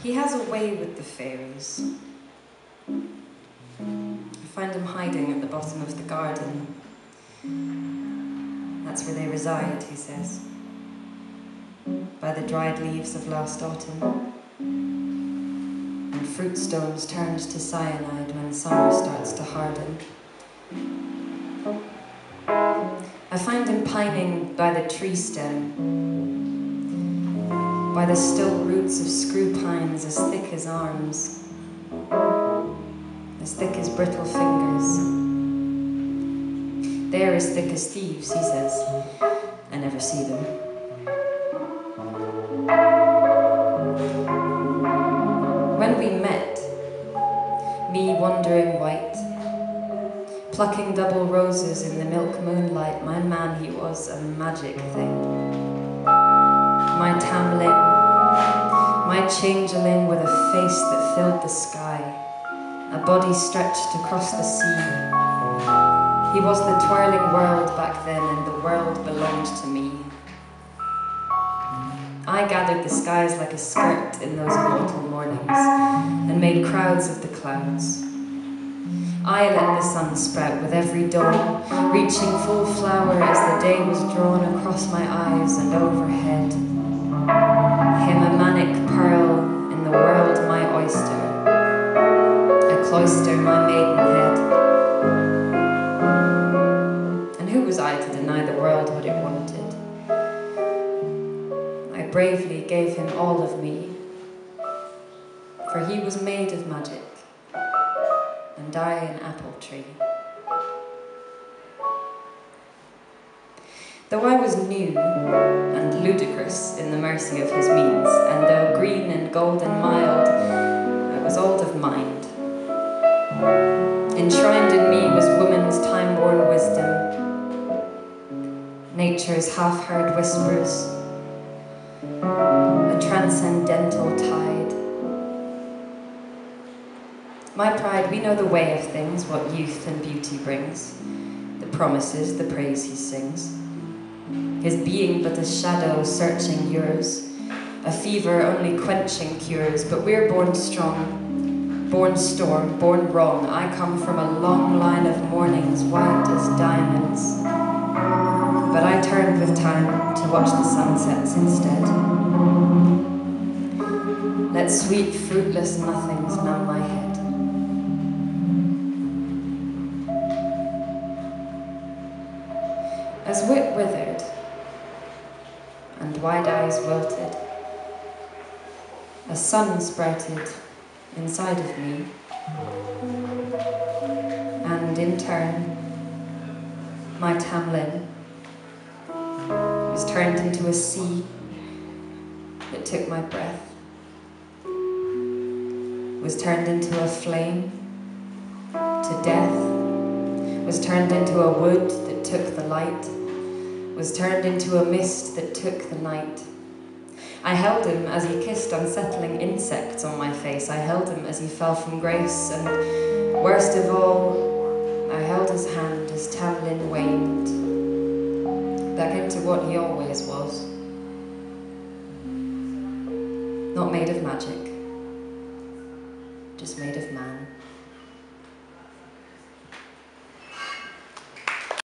He has a way with the fairies. I find him hiding at the bottom of the garden. That's where they reside, he says, by the dried leaves of last autumn, and fruit stones turned to cyanide when summer starts to harden. I find him pining by the tree stem, by the still roots of screw pines as thick as arms, as thick as brittle fingers. They're as thick as thieves, he says. I never see them. When we met, me wandering white, plucking double roses in the milk moonlight, my man, he was a magic thing. My Tam Lin, my changeling with a face that filled the sky, a body stretched across the sea. He was the twirling world back then, and the world belonged to me. I gathered the skies like a skirt in those immortal mornings, and made crowds of the clouds. I let the sun sprout with every dawn, reaching full flower as the day was drawn across my eyes and overhead. Him a manic pearl, in the world my oyster, a cloister my maidenhead. And who was I to deny the world what it wanted? I bravely gave him all of me, for he was made of magic, and I an apple tree. Though I was new and ludicrous in the mercy of his means, and though green and golden mild, I was old of mind. Enshrined in me was woman's time-born wisdom, nature's half-heard whispers, a transcendental tide. My pride, we know the way of things, what youth and beauty brings, the promises, the praise he sings. His being but a shadow searching yours, a fever only quenching cures, but we're born strong, born storm, born wrong. I come from a long line of mornings white as diamonds, but I turned with time to watch the sunsets instead. Let sweet fruitless nothings numb my head. As wit withered and wide eyes wilted, a sun sprouted inside of me, and in turn, my Tam Lin was turned into a sea that took my breath, was turned into a flame to death, was turned into a wood that took the light, was turned into a mist that took the night. I held him as he kissed unsettling insects on my face. I held him as he fell from grace, and worst of all, I held his hand as Tam Lin waned, back into what he always was. Not made of magic, just made of man.